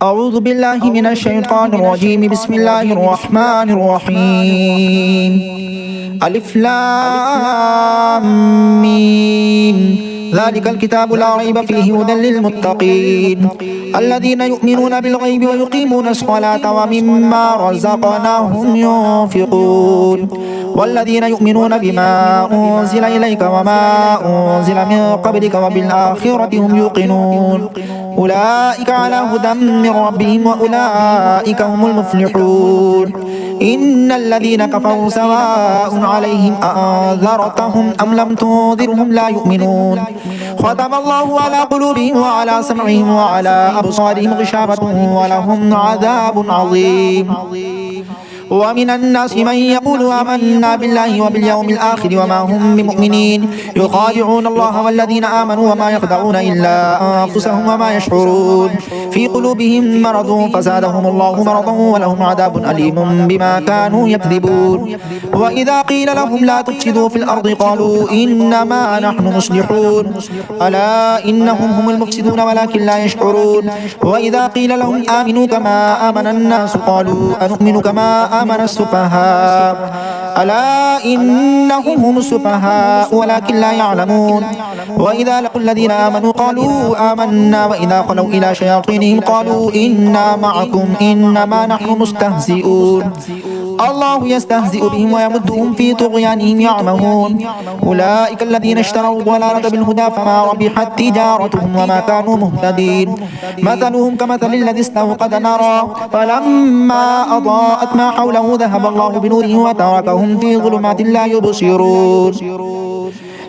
أعوذ بالله من الشيطان الرجيم. بسم الله الرحمن الرحيم. ألف لام ميم. ذلك الكتاب لا ريب فيه هدى للمتقين الذين يؤمنون بالغيب ويقيمون الصلاة ومما رزقناهم ينفقون والذين يؤمنون بما أنزل إليك وما أنزل من قبلك وبالآخرة هم يوقنون أولئك على هدى من ربهم وأولئك هم المفلحون. إن الذين كفروا سواء عليهم أأنذرتهم أم لم تنذرهم لا يؤمنون ختم الله على قلوبهم وعلى سمعهم وعلى أبصارهم غشاوة ولهم عذاب عظيم. ومن الناس من يقول آمنا بالله وباليوم الآخر وما هم بمؤمنين يخادعون الله والذين آمنوا وما يخدعون إلا أنفسهم وما يشعرون في قلوبهم مرض فزادهم الله مرضا ولهم عذاب أليم بما كانوا يكذبون. وإذا قيل لهم لا تفسدوا في الأرض قالوا إنما نحن مصلحون ألا إنهم هم المفسدون ولكن لا يشعرون. وإذا قيل لهم آمنوا كما آمن الناس قالوا أنؤمن كما آمن السفهاء ألا إنهم هم السفهاء ولكن لا يعلمون. وإذا لقوا الذين آمنوا قالوا آمنا وإذا خلوا إلى شياطينهم قالوا إنا معكم إنما نحن مستهزئون الله يستهزئ بهم ويمدهم في طغيانهم يعمهون. أولئك الذين اشتروا الضلالة بالهدى فما ربحت تجارتهم وما كانوا مهتدين. مثلهم كمثل الذي استوقد نارا فلما أضاءت ما حوله ذهب الله بنورهم وتركهم في ظلمات لا يبصرون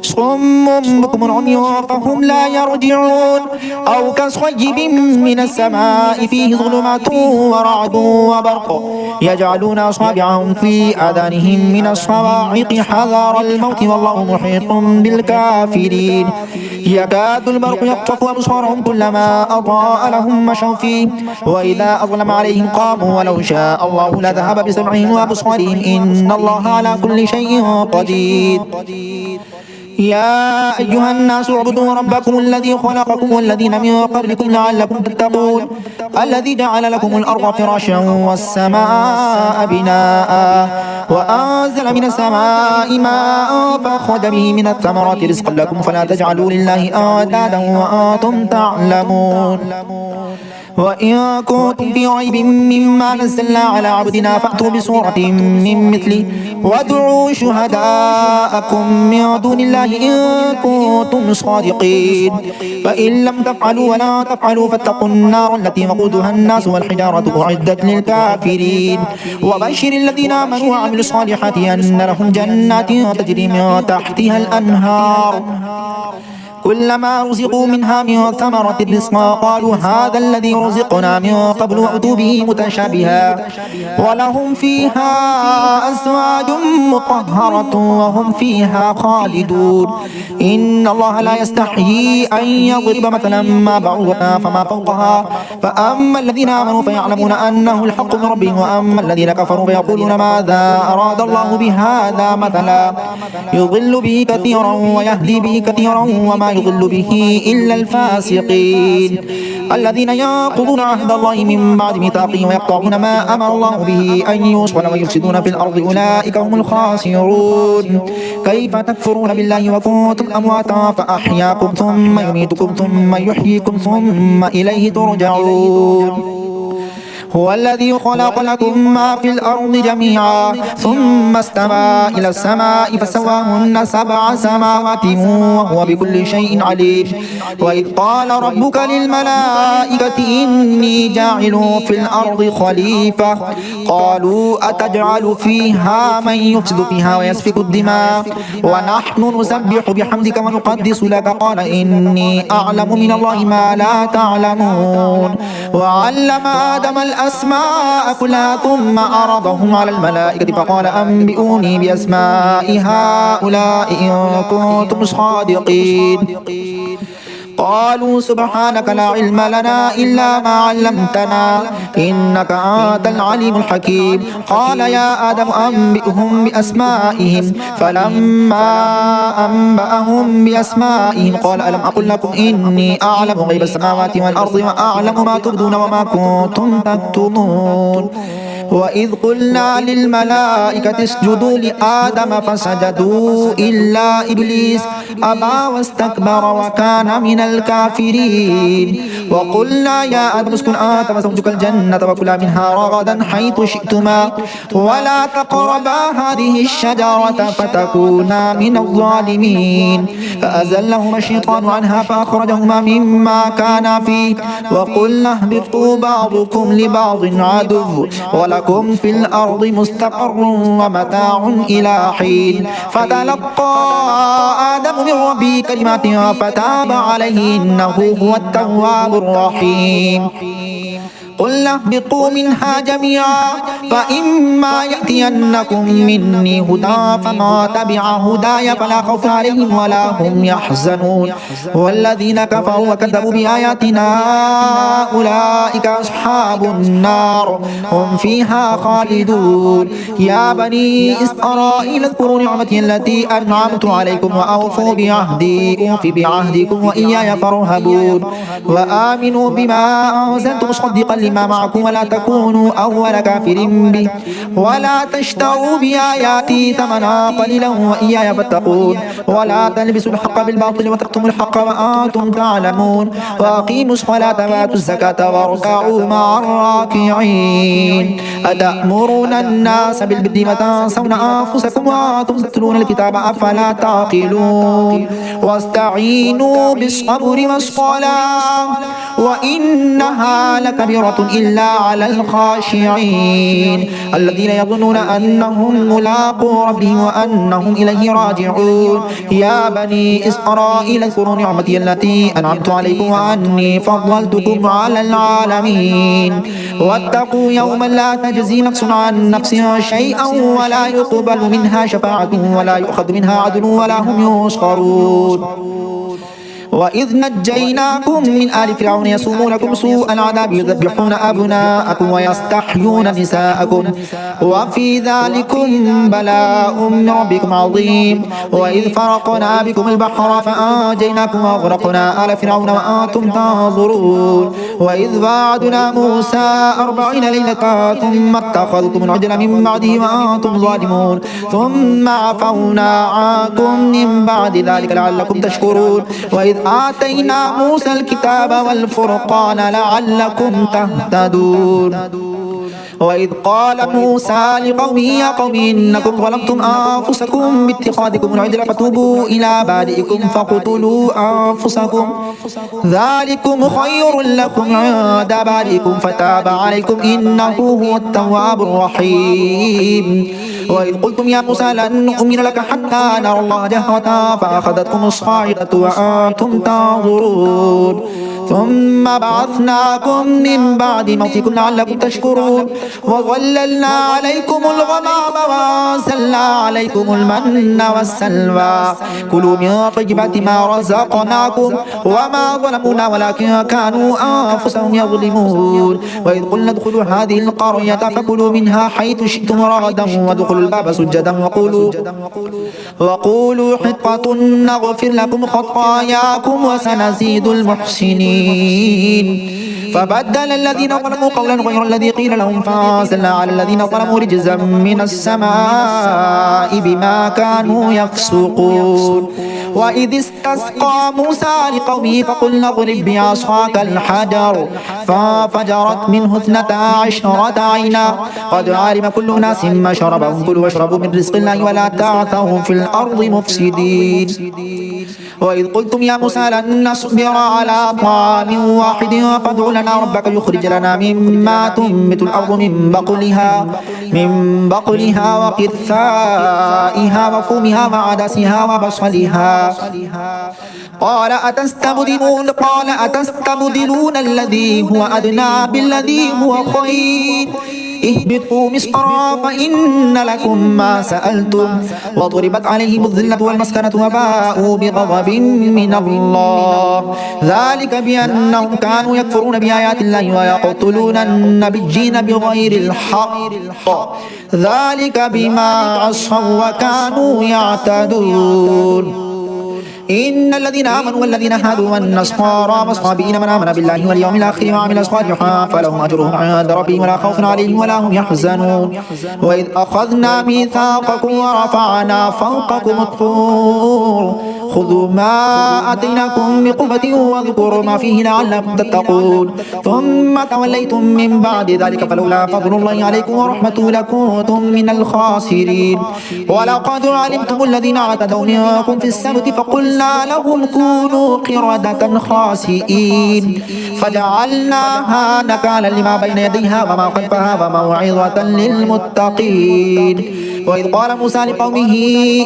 صم بكم عمي فهم لا يرجعون أو كصيب من السماء فيه ظلمات ورعد وبرق يجعلون أصابعهم في آذانهم من الصواعق حذر الموت والله محيط بالكافرين. يكاد البرق يخطف أبصارهم كلما أضاء لهم مشوا فيه وإذا أظلم عليهم قاموا ولو شاء الله لذهب بسمعهم وأبصارهم إن الله على كل شيء قدير. يا أيها الناس اعبدوا ربكم الذي خلقكم والذين من قبلكم لعلكم تتقون الذي جعل لكم الأرض فراشا والسماء بناء وأنزل من السماء ماء فأخرج به من الثمرات رزقا لكم فلا تجعلوا لله أندادا وأنتم تعلمون. وإن كنتم في ريب مما نزلنا على عبدنا فأتوا بسورة من مثله وادعوا شهداءكم من دون الله إن كنتم صادقين فإن لم تفعلوا ولا تفعلوا فاتقوا النار التي وقودها الناس والحجارة أعدت للكافرين. وبشر الذين آمنوا وعملوا الصالحات أن لهم جنات تجري من تحتها الأنهار كلما رزقوا منها من ثمرة رزقا قالوا هذا الذي رزقنا من قبل وأتوا به متشابها ولهم فيها أزواج مطهرة وهم فيها خالدون. إن الله لا يستحيي أن يضرب مثلا ما بعوضة فما فوقها فأما الذين آمنوا فيعلمون أنه الحق من ربهم وأما الذين كفروا فيقولون ماذا أراد الله بهذا مثلا يضل به كثيرا ويهدي به كثيرا وما يضل به إلا الفاسقين الذين ينقضون عهد الله من بعد ميثاقه ويقطعون ما أمر الله به أن يوصل ويفسدون في الأرض أولئك هم الخاسرون. كيف تكفرون بالله وكنتم أمواتا فأحياكم ثم يميتكم ثم يحييكم ثم إليه ترجعون. هو الذي خلق لكم ما في الأرض جميعا ثم استوى إلى السماء فسواهن 7 سماوات وهو بكل شيء عليم. وإذ قال ربك للملائكة إني جاعل في الأرض خليفة قالوا أتجعل فيها من يفسد فيها ويسفك الدماء ونحن نسبح بحمدك ونقدس لك قال إني أعلم من الله ما لا تعلمون. وعلم آدم الأسماء كلها ثم عرضهم على الملائكة فقال أنبئوني بأسماء هؤلاء إن كنتم صادقين قالوا سبحانك لا علم لنا إلا ما علمتنا إنك أنت العليم الحكيم. قال يا آدم أنبئهم بأسمائهم فلما أنبأهم بأسمائهم قال ألم أقل لكم إني أعلم غيب السماوات والأرض وأعلم ما تبدون وما كنتم تكتمون. وإذ قلنا للملائكة اسجدوا لآدم فسجدوا إلا إبليس أبى واستكبر وكان من الكافرين. وقلنا يا آدم اسكن أنت وزوجك الجنة وكلا منها رغدا حيث شئتما ولا تقربا هذه الشجرة فتكونا من الظالمين. فأزلهما الشيطان عنها فأخرجهما مما كانا فيه وقلنا اهبطوا بعضكم لبعض عدو ولكم في الأرض مستقر ومتاع إلى حين. فتلقى آدم من ربه كلمات فتاب عليه إنه هو التواب الرحيم. قلنا اهبطوا منها جميعا فإما يأتينكم مني هدى فما تبع هداي فلا خوف عليهم ولا هم يحزنون. والذين كفروا وكذبوا بآياتنا أولئك أصحاب النار هم فيها خالدون. يا بني إسرائيل اذكروا نعمتي التي أنعمت عليكم وأوفوا بعهدي أوف بعهدكم وإياي فارهبون. وآمنوا بما أنزلت مصدقا لما معكم ولا تكونوا أول كافر به ولا تشتروا بآياتي ثمنا قليلا وإياي فاتقون. ولا تلبسوا الحق بالباطل وتكتموا الحق وأنتم تعلمون. وأقيموا الصلاة وآتوا الزكاة واركعوا مع الراكعين. أتأمرون الناس بالبر وتنسون أنفسكم وأنتم تتلون الكتاب أفلا تعقلون. واستعينوا بالصبر والصلاة وإنها لكبيرة إلا على الخاشعين الذين يظنون أنهم ملاقو ربهم وأنهم إليه راجعون. يا بني إسرائيل اذكروا نعمتي التي أنعمت عليكم وأني فضلتكم على العالمين. واتقوا يوما لا تجزي نفس عن نفس شيئا ولا يقبل منها شفاعة ولا يؤخذ منها عدل ولا هم ينصرون. وإذ نجيناكم من آل فرعون يسومونكم سوء العذاب يذبحون أبناءكم ويستحيون نساءكم وفي ذلكم بلاء من ربكم عظيم. وإذ فرقنا بكم البحر فأنجيناكم وأغرقنا آل فرعون وأنتم تنظرون. وإذ وعدنا موسى 40 ليلة ثم اتخذتم العجل من بعده وأنتم ظالمون ثم عفونا عنكم من بعد ذلك لعلكم تشكرون. وإذ آتينا موسى الكتاب والفرقان لعلكم تهتدون. وإذ قال موسى لقومه يا قوم إنكم ظلمتم أنفسكم باتخاذكم العجل فتوبوا إلى بارئكم فاقتلوا أنفسكم ذلكم خير لكم عند بارئكم فتاب عليكم إنه هو التواب الرحيم. وإذ قلتم يا موسى لن نؤمن لك حتى نرى الله جهرة فأخذتكم الصاعقة وأنتم تنظرون ثم بعثناكم من بعد موتكم لعلكم تشكرون. وظللنا عليكم الغمام وأنزلنا عليكم المن والسلوى كلوا من طيبات ما رزقناكم وما ظلمونا ولكن كانوا أنفسهم يظلمون. وإذ قلنا ادخلوا هذه القرية فكلوا منها حيث شئتم رغدا وادخلوا الباب سجدا وقولوا حطة نغفر لكم خطاياكم وسنزيد المحسنين. فبدل الذين ظلموا قولا غير الذي قيل لهم فأنزلنا على الذين ظلموا رجزا من السماء بما كانوا يفسقون. وإذ استسقى موسى لقومه فقلنا اضرب بعصاك الحجر فانفجرت منه 12 عينا قد علم كل أناس مشربهم كلوا واشربوا من رزق الله ولا تعثوا في الأرض مفسدين. وإذ قلتم يا موسى لن نصبر على طعام واحد فادع لنا ربك يخرج لنا مما تنبت الأرض من بقلها وقثائها وفومها وعدسها وبصلها قال أتستبدلون الذي هو أدنى بالذي هو خير اهبطوا مصرا فإن لكم ما سألتم وضربت عليهم الذلة والمسكنة وباءوا بغضب من الله ذلك بأنهم كانوا يكفرون بآيات الله ويقتلون النبيين بغير الحق ذلك بما عصوا وكانوا يعتدون إن الذين آمنوا والذين هادوا والنصارى والصابئين من آمن بالله واليوم الآخر وعمل صالحا فلهم أجرهم عند ربهم ولا خوف عليهم ولا هم يحزنون وإذ أخذنا ميثاقكم ورفعنا فوقكم الطور خذوا ما آتيناكم بقوة واذكروا ما فيه لعلكم تتقون ثم توليتم من بعد ذلك فلولا فضل الله عليكم ورحمته لكنتم من الخاسرين ولقد علمتم الذين اعتدوا منكم في السبت فقلنا لهم كونوا قردة خاسئين فجعلناها نكالا لما بين يديها وما خلفها وموعظة للمتقين وإذ قال موسى لقومه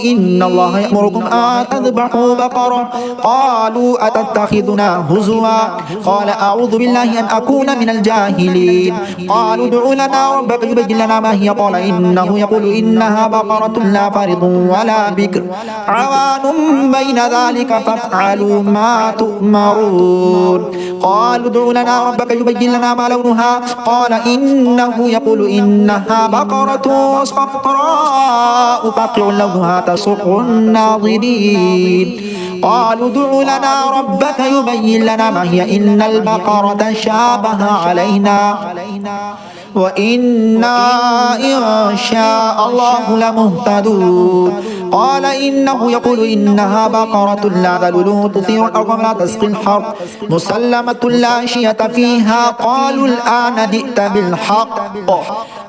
إن الله يأمركم أن تذبحوا بقرة قالوا أتتخذنا هزوا قال أعوذ بالله أن أكون من الجاهلين قالوا ادع لنا ربك يبين لنا ما هي قال إنه يقول إنها بقرة لا فارض ولا بكر عوان بين ذلك فافعلوا ما تؤمرون قالوا ادع لنا ربك يبين لنا ما لونها قال إنه يقول إنها بقرة صفراء فاقع لونها تسر الناظرين قالوا ادع لنا ربك يبين لنا ما هي إن البقرة شابه علينا وإنا إن شاء الله لمهتدون قال إنه يقول إنها بقرة لا ذلول تثير الأرض ولا تسقي الحرث مسلمة لا شية فيها قالوا الآن جئت بالحق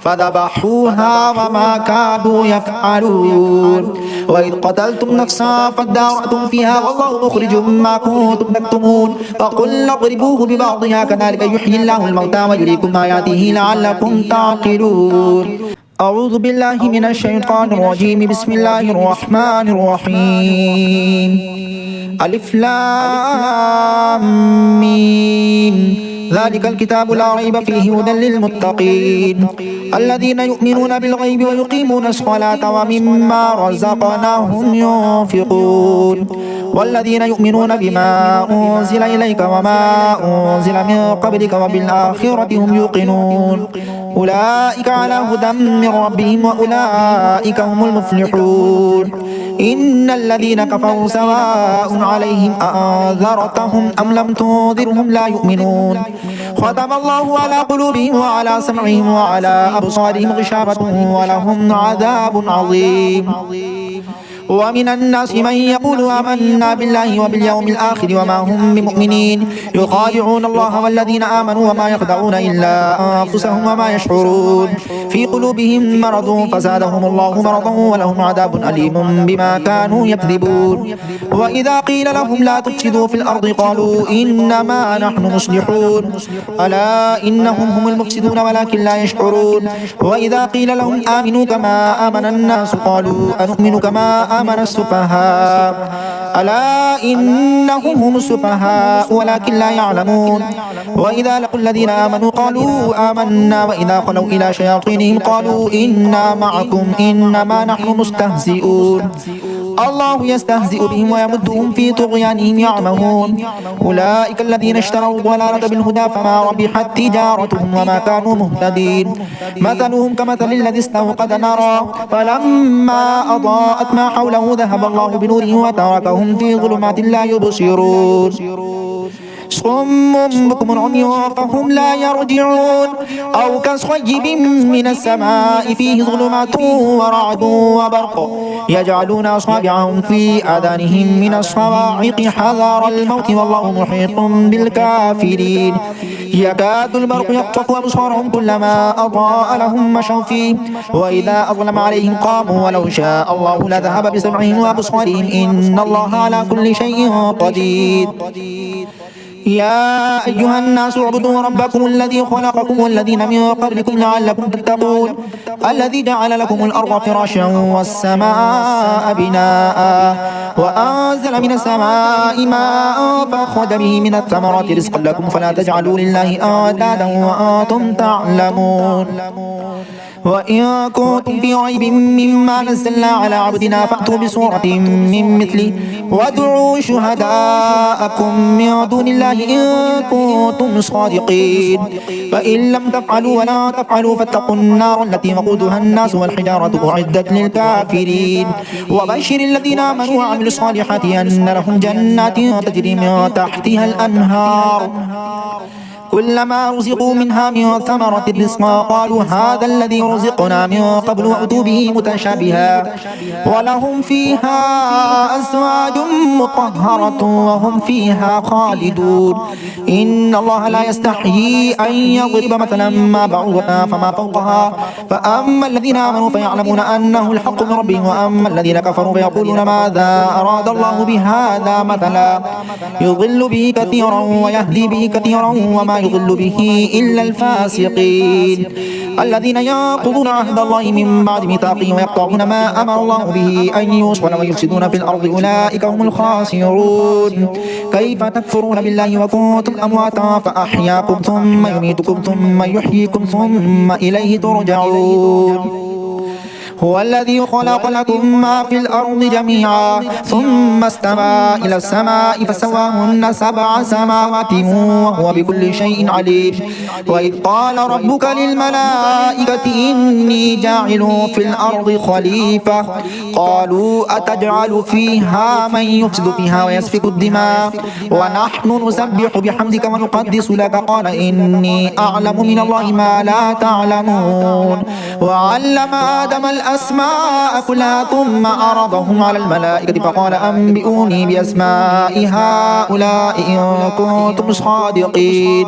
فذبحوها وما كادوا يفعلون وإذ قتلتم نفسا فادارأتم فيها والله مخرج ما كنتم تكتمون فقلنا اضربوه ببعضها كذلك يحيي الله الموتى ويريكم آياته لعلكم تعقلون أعوذ بالله من الشيطان الرجيم بسم الله الرحمن الرحيم ألف لام ميم ذلك الكتاب لا ريب فيه هدى للمتقين الذين يؤمنون بالغيب ويقيمون الصلاة ومما رزقناهم ينفقون والذين يؤمنون بما أنزل إليك وما أنزل من قبلك وبالآخرة هم يوقنون أولئك على هدى من ربهم وأولئك هم المفلحون إن الذين كفروا سواء عليهم أأنذرتهم أم لم تنذرهم لا يؤمنون ختم الله على قلوبهم وعلى سمعهم وعلى أبصارهم غشاوة ولهم عذاب عظيم ومن الناس من يقول آمنا بالله وباليوم الآخر وما هم بمؤمنين يخادعون الله والذين آمنوا وما يخدعون إلا أنفسهم وما يشعرون في قلوبهم مرض فزادهم الله مرضا ولهم عذاب أليم بما كانوا يكذبون وإذا قيل لهم لا تفسدوا في الأرض قالوا إنما نحن مصلحون ألا إنهم هم المفسدون ولكن لا يشعرون وإذا قيل لهم آمنوا كما آمن الناس قالوا أنؤمن كما آمن السفهاء ألا إنهم هم السفهاء ولكن لا يعلمون وإذا لقوا الذين آمنوا قالوا آمنا وإذا خلوا إلى شياطينهم قالوا إنا معكم إنما نحن مستهزئون الله يستهزئ بهم ويمدهم في طغيانهم يعمهون أولئك الذين اشتروا الضلالة بالهدى فما ربحت تجارتهم وما كانوا مهتدين مثلهم كمثل الذي استوقد نارا فلما أضاءت ما حوله ذهب الله بنورهم وتركهم في ظلمات لا يبصرون صم بكم عمي فهم لا يرجعون أو كصيب من السماء فيه ظلمات ورعد وبرق يجعلون أصابعهم في آذانهم من الصواعق حذر الموت والله محيط بالكافرين يكاد البرق يخطف أبصارهم كلما أضاء لهم مشوا فيه وإذا أظلم عليهم قاموا ولو شاء الله لذهب بسمعهم وأبصارهم إن الله على كل شيء قدير يا أيها الناس اعبدوا ربكم الذي خلقكم والذين من قبلكم لعلكم تتقون الذي جعل لكم الأرض فراشا والسماء بناء وأنزل من السماء ماء فأخرج به من الثمرات رزقا لكم فلا تجعلوا لله أندادا وأنتم تعلمون وإن كنتم في ريب مما نزلنا على عبدنا فأتوا بسورة من مثله وادعوا شهداءكم من دون الله إن كنتم صادقين فإن لم تفعلوا ولا تفعلوا فاتقوا النار التي وقودها الناس والحجارة أعدت للكافرين وبشر الذين آمنوا وعملوا الصالحات أن لهم جنات تجري من تحتها الأنهار كلما رزقوا منها من ثمرة رزقا قالوا هذا الذي رزقنا من قبل وأتوا به متشابها ولهم فيها أزواج مطهرة وهم فيها خالدون إن الله لا يستحيي أن يضرب مثلا ما بعوضة فما فوقها فأما الذين آمنوا فيعلمون أنه الحق من ربهم وأما الذين كفروا فيقولون ماذا أراد الله بهذا مثلا يضل به كثيرا ويهدي به كثيرا وما يضل به إلا الفاسقين الذين ينقضون عهد الله من بعد ميثاقه ويقطعون ما أمر الله به أن يوصل ويفسدون في الأرض أولئك هم الخاسرون كيف تكفرون بالله وكنتم أمواتا فأحياكم ثم يميتكم ثم يحييكم ثم إليه ترجعون هو الذي خلق لكم ما في الأرض جميعا ثم استوى إلى السماء فسواهن 7 سماوات وهو بكل شيء عليم وإذ قال ربك للملائكة إني جاعل في الأرض خليفة قالوا أتجعل فيها من يفسد فيها ويسفك الدماء ونحن نسبح بحمدك ونقدس لك قال إني أعلم من الله ما لا تعلمون وعلم آدم الأسماء كلها ثم عرضهم على الملائكة فقال أنبئوني بأسماء هؤلاء إن كنتم صادقين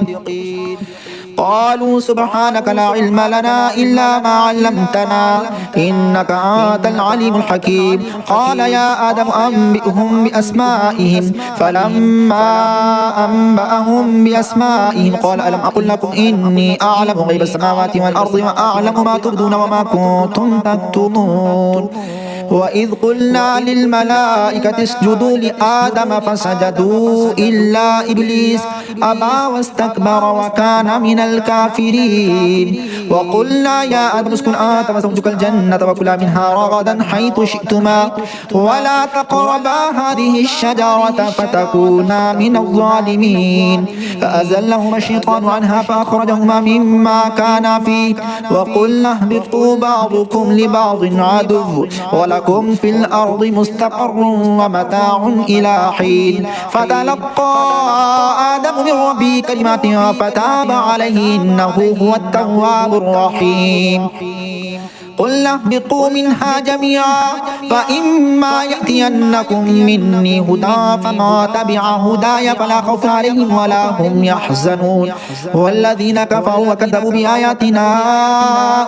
قالوا سبحانك لا علم لنا إلا ما علمتنا إنك أنت العليم الحكيم قال يا آدم أنبئهم بأسمائهم فلما أنبأهم بأسمائهم قال ألم أقل لكم إني أعلم غيب السماوات والأرض وأعلم ما تبدون وما كنتم تكتمون وإذ قلنا للملائكة اسجدوا لآدم فسجدوا إلا إبليس أبى واستكبر وكان من الكافرين وقلنا يا آدم اسكن أنت وزوجك الجنة وكلا منها رغدا حيث شئتما ولا تقربا هذه الشجرة فتكونا من الظالمين فأزلهما الشيطان عنها فأخرجهما مما كانا فيه وقلنا اهبطوا بعضكم لبعض عدو ولكم في الأرض مستقر ومتاع إلى حين فتلقى آدم من ربه كلمات فتاب عليه إنه هو التواب الرحيم قل اهبطوا منها جميعا فإما يأتينكم مني هدى فما تبع هداي فلا خوف عليهم ولا هم يحزنون والذين كفروا وكذبوا بآياتنا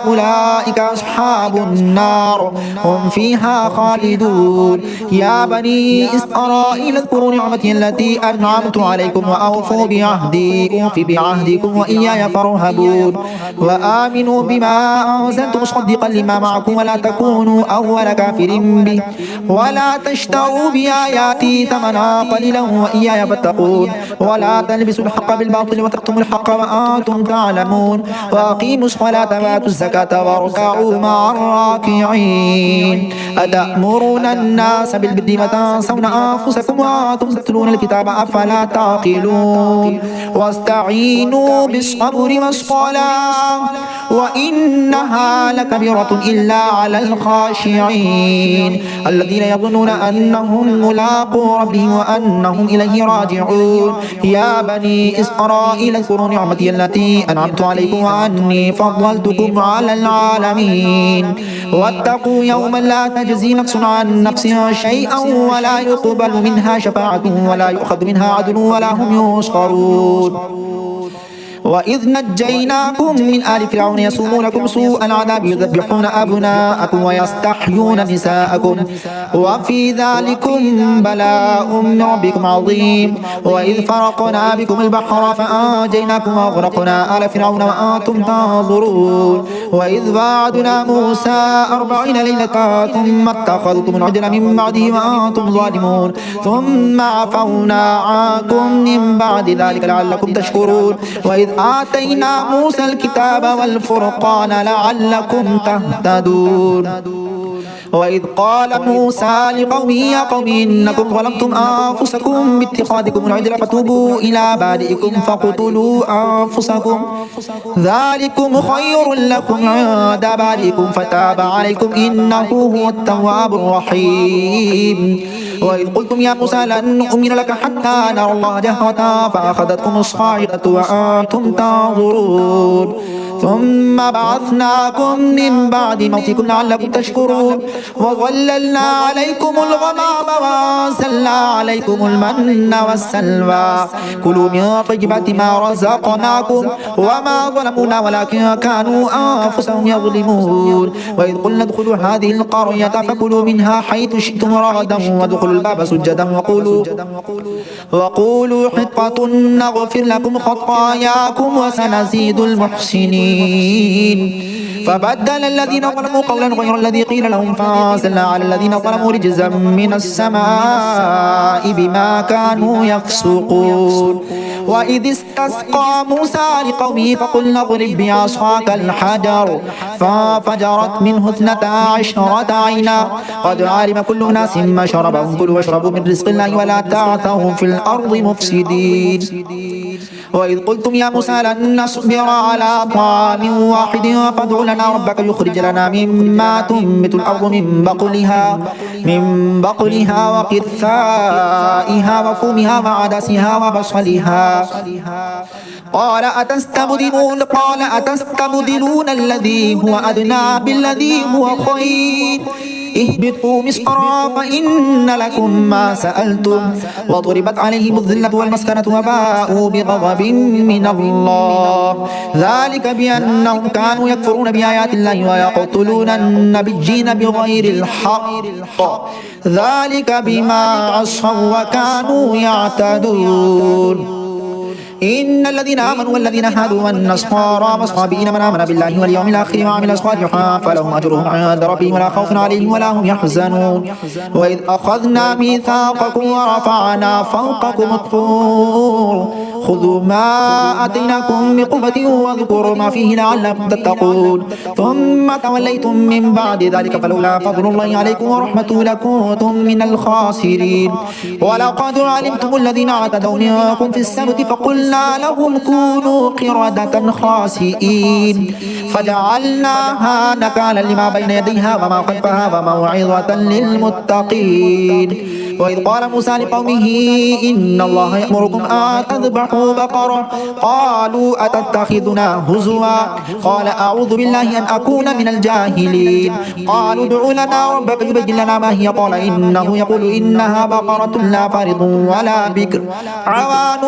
أولئك أصحاب النار هم فيها خالدون يا بني إسرائيل اذكروا نعمتي التي أنعمت عليكم وأوفوا بعهدي أوف بعهدكم وإياي فارهبون وآمنوا بما أنزلت مصدقا لما معكم ولا تكونوا أول كافر به ولا تشتروا بآياتي ثمنا قليلا وإياي فاتقون ولا تلبسوا الحق بالباطل وتكتموا الحق وأنتم تعلمون وأقيموا الصلاة وآتوا الزكاة واركعوا مع الراكعين أتأمرون الناس بالبر وتنسون أنفسكم وأنتم تتلون الكتاب أفلا تعقلون واستعينوا بالصبر والصلاة وإنها لكبيرة إلا على الخاشعين الذين يظنون أنهم ملاقو ربهم وأنهم إليه راجعون يا بني إسرائيل اذكروا نعمتي التي أنعمت عليكم وأني فضلتكم على العالمين واتقوا يوما لا تجزي نفس عن نفس شيئا ولا يقبل منها شفاعة ولا يؤخذ منها عدل ولا هم ينصرون وإذ نجيناكم من آل فرعون يسومونكم سوء العذاب يذبحون أبناءكم ويستحيون نساءكم وفي ذلكم بلاء من ربكم عظيم. وإذ فرقنا بكم البحر فأنجيناكم وأغرقنا آل فرعون وأنتم تنظرون. وإذ وعدنا موسى 40 ليلة ثم اتخذتم العجل من بعده وأنتم ظالمون ثم عفونا عنكم من بعد ذلك لعلكم تشكرون. وإذ آتينا موسى الكتاب والفرقان لعلكم تهتدون. وإذ قال موسى لقومه يا قوم إنكم ظلمتم أنفسكم باتخاذكم العجل فتوبوا إلى بارئكم فاقتلوا أنفسكم ذلكم خير لكم عند بارئكم فتاب عليكم إنه هو التواب الرحيم. وإذ قلتم يا موسى لن نؤمن لك حتى نرى الله جهرة فأخذتكم الصاعقة وأنتم تنظرون ثم بعثناكم من بعد موتكم لعلكم تشكرون. وظللنا عليكم الغمام وأنزلنا عليكم المن والسلوى كلوا من طيبات ما رزقناكم وما ظلمونا ولكن كانوا أنفسهم يظلمون. وإذ قلنا ادخلوا هذه القرية فكلوا منها حيث شئتم رغدا وادخلوا الباب سجدا وقولوا حطة نغفر لكم خطاياكم وسنزيد المحسنين. فبدل الذين ظلموا قولا غير الذي قيل لهم فأنزلنا على الذين ظلموا رجزا من السماء بما كانوا يفسقون. وإذ استسقى موسى لقومه فقلنا اضرب بعصاك الحجر فانفجرت منه 12 عينا قد علم كل أناس مشربهم كلوا واشربوا من رزق الله ولا تعثوا في الأرض مفسدين. وإذ قلتم يا موسى لن نصبر على طعام واحد فادع لنا ربك يخرج لنا مما تنبت الأرض من بقلها وقثائها وفومها وعدسها وبصلها قال أتستبدلون الذي هو أدنى بالذي هو خير اهبطوا مصرا فإن لكم ما سألتم وضربت عليهم الذلة والمسكنة وباءوا بغضب من الله ذلك بأنهم كانوا يكفرون بآيات الله ويقتلون النبيين بغير الحق ذلك بما عصوا وكانوا يعتدون. إن الذين آمنوا والذين هادوا والنصارى والصابئين من آمن بالله واليوم الآخر وعمل صالحا فلهم أجرهم عند ربهم ولا خوف عليهم ولا هم يحزنون. وإذ أخذنا ميثاقكم ورفعنا فوقكم الطور خذوا ما آتيناكم بقوة واذكروا ما فيه لعلكم تتقون ثم توليتم من بعد ذلك فلولا فضل الله عليكم ورحمته لكنتم من الخاسرين. ولقد علمتم الذين اعتدوا منكم في السبت فقلنا لهم كونوا قردة خاسئين فجعلناها نكالا لما بين يديها وما خلفها وموعظة للمتقين. وإذ قال موسى لقومه إن الله يأمركم أن تذبحوا بقرة قالوا أتتخذنا هزوا قال أعوذ بالله أن أكون من الجاهلين. قالوا ادع لنا ربك يبين لنا ما هي قال إنه يقول إنها بقرة لا فارض ولا بكر عوان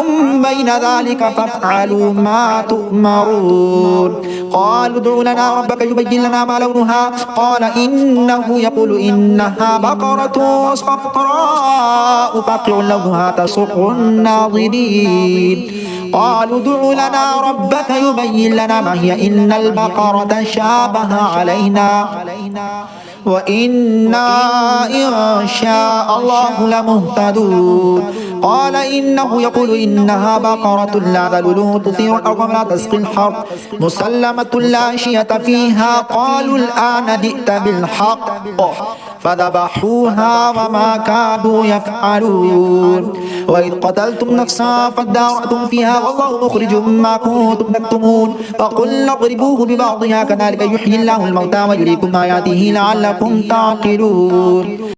بين ذلك فافعلوا ما تؤمرون. قالوا ادع لنا ربك يبين لنا ما لونها قال إنه يقول إنها بقرة صفراء فاقع لونها تسر الناظرين. قالوا ادع لنا ربك يبين لنا ما هي إن البقرة شابه علينا وإنا إن شاء الله لمهتدون. قال إنه يقول إنها بقرة لا ذلول تثير الأرض ولا تسقي الحرث مسلمة لا شية فيها قالوا الآن جئت بالحق فذبحوها وما كادوا يفعلون. وإذ قتلتم نفسا فادارأتم فيها والله مخرج ما كنتم تكتمون فقلنا اضربوه ببعضها كذلك يحيي الله الموتى ويريكم آياته لعلكم تعقلون.